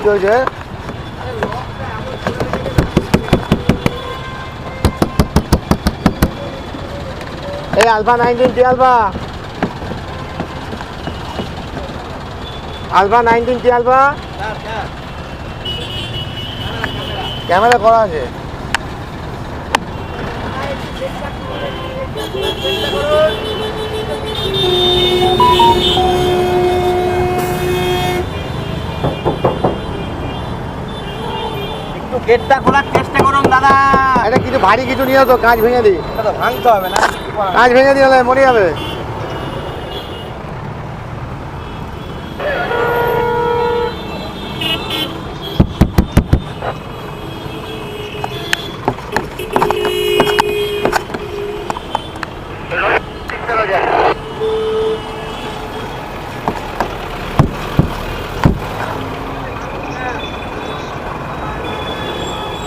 কি হয়েছে? এই আলফা 19 আলফা 19 আলফা ক্যামেরা করা আছে। একটু গেটটা খোলার চেষ্টা করুন দাদা। এটা কিছু ভারী কিছু নিয়ে তো কাঁচ ভেঙে দিই। তো ভাঙতে হবে না, কাঁচ ভেঙে দিয়ে মরে যাবে।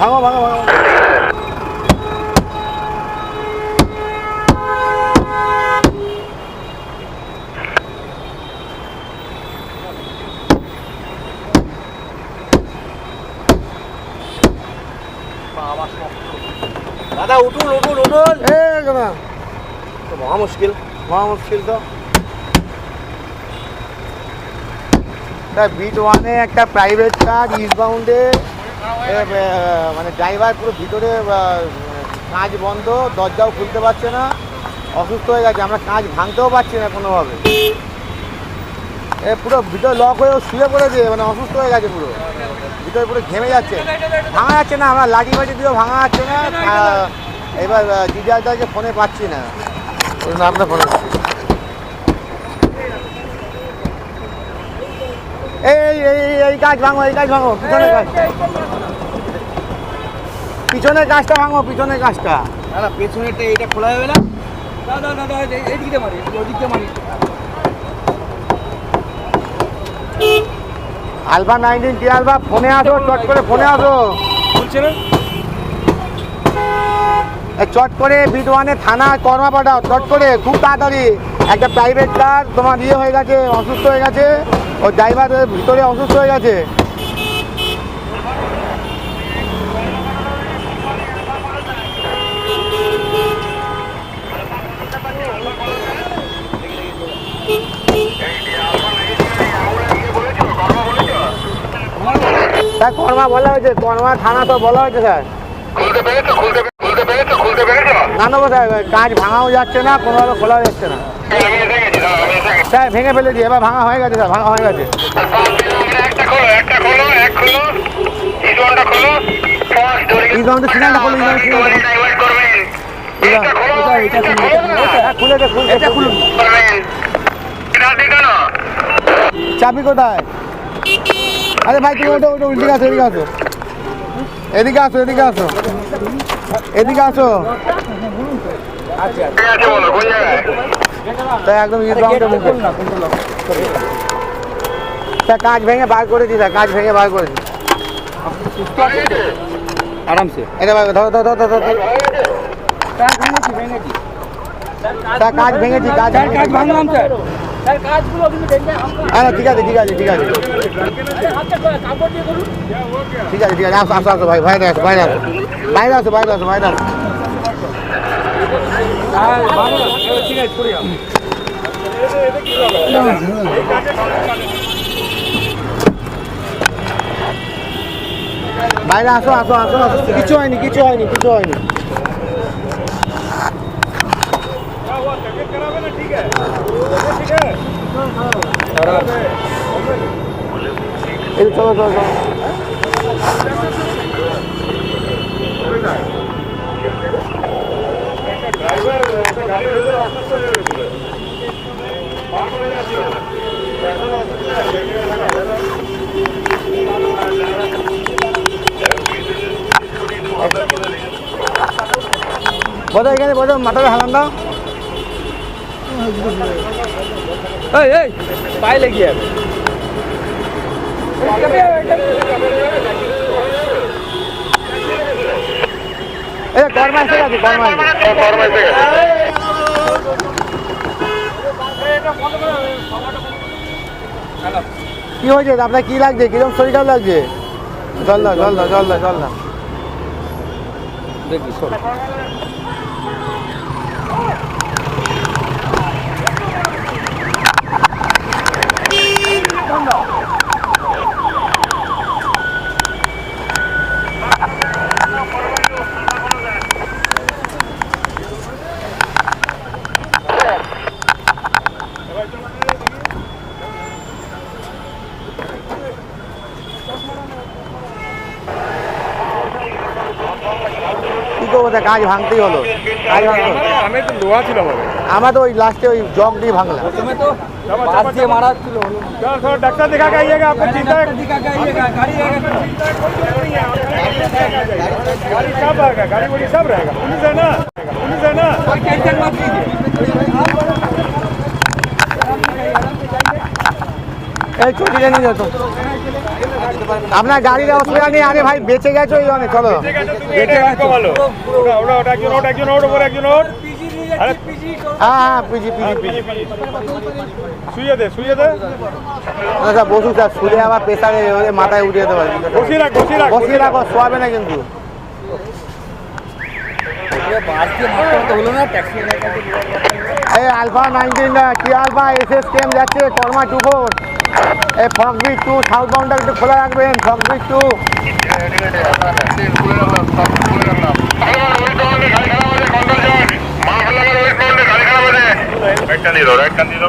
ভাঙো ভাঙো ভাঙো। দাদা উঠুন উঠুন উঠুন। মহা মুশকিল তো। বিট ওয়ানে একটা প্রাইভেট কার ইস্টবাউন্ডে, মানে ড্রাইভার পুরো ভিতরে কাঁচ বন্ধ, দরজাও খুলতে পারছে না, অসুস্থ হয়ে গেছে। আমরা কাঁচ ভাঙতেও পারছি না কোনোভাবে। পুরো ভিতরে লক হয়ে শুয়ে পড়েছে, মানে অসুস্থ হয়ে গেছে পুরো, ভিতরে পুরো ঘেমে যাচ্ছে, ভাঙা যাচ্ছে না। আমরা লাঠি বাজি দিয়েও ভাঙা যাচ্ছে না। এবার জিজারদাকে ফোনে পাচ্ছি না, আপনার ফোনে। এই কাজ ভাঙো, এই কাজ ভাঙো, পিছনের কাজ, পিছনের কাজটা ভাঙো, পিছনের কাজটা। দাদা পেছনেরটা এইটা খোলা যাবে না? দাদা দাদা এইদিকে মারি, ওদিকে মারি। আলফা 19 আলফা ফোনে আসো, চট করে ফোনে আসো। বলছে না চট করে বিট ওয়ানে থানা কর্মা পাঠাও, চট করে, খুব তাড়াতাড়ি। একটা প্রাইভেট কার তোমার হয়ে গেছে, অসুস্থ হয়ে গেছে, ওই ড্রাইভার ভিতরে অসুস্থ হয়ে গেছে। স্যার কর্মা বলা হয়েছে, কর্মা থানা তো বলা হয়েছে স্যার। না নেবো স্যার, কাজ ভাঙাও যাচ্ছে না, কোনোভাবে খোলাও যাচ্ছে না স্যার, ভেঙে ফেলেছি। এবার ভাঙা হয়ে গেছে স্যার, ভাঙা হয়ে গেছে। চাবি কোথায়? আরে ভাই তুমি ওটা উল্টে আসো, এদিকে আসো, এদিকে আসো, এদিকে আসো, এদিকে আসো। একদম কাজ ভেঙে বার করেছি স্যার, কাজ ভেঙে বার করেছি আরামসে। এটা ধরো ধরো ধরো ধরো। স্যার কাজ ভেঙেছি, কাজ ভাঙলাম স্যার। হ্যাঁ ঠিক আছে, ঠিক আছে, ঠিক আছে, ঠিক আছে, ঠিক আছে। আসো আসো আসো ভাই, বাইরে আসো, বাইরে আসো, বাইরে আসো, বাইরে আসো, বাইরে আসো। বাইরে আসো, আসো আসো আসো। কিছু হয়নি, কিছু হয়নি, কিছু হয়নি। চলো চলো চলো। বোধ এখানে বোধ মাথাটা হালান দাও। এই পায়ে লেগে যাবে। কর্মা এসে গেছে, কর্মা এসে গেছে। কি হয়েছে আপনার, কি লাগছে, কিরকম শরীর খারাপ লাগছে? জল দাও জল দাও জল দাও জল দাও। দেখি শোন কি করবো, তা কাজ ভাঙতেই হলো, কাজ ভাঙতে হলো। আমি তো লোহা ছিল আমার আমরা তো ওই লাস্টে ওই জগ দিয়ে ভাঙলাম। প্রথমে তো পাশ দিয়ে মারা ছিল चलो थोड़ा डॉक्टर दिखा के आइएगा आपको चिंता है গাড়ি गाड़ी सब रहेगा गाड़ी वाड़ी सब रहेगा पुलिस है ना टेंशन मत लीजिए এই চটিটা নিয়ে যেত আপনার গাড়ির অসুবিধা নেই। আরে ভাই বেঁচে গেছো এই অনেক, চলো। ভালো ওটা ওটা একজন ওটা একজন ওট ওপরে একজন ওট আরে হ্যাঁ হ্যাঁ পিজি পিজি পিজি। শুয়ে দে আচ্ছা বসুক স্যার, শুলে আবার প্রেসারে মাথায় উঠিয়ে দেবো। বসিয়ে রাখ বসিয়ে রাখো, শোয়াবে না কিন্তু। বাস দিয়ে মারতে তো হলো না ট্যাক্সি এই আলফা 19 কি আলফা এসএস কেম যাচ্ছে কর্মা 24। এই ফকব্রিজ 2 সাউথ বাউন্ডার একটু খোলা রাখবেন, ফকব্রিজ 2। রাইট টান দিল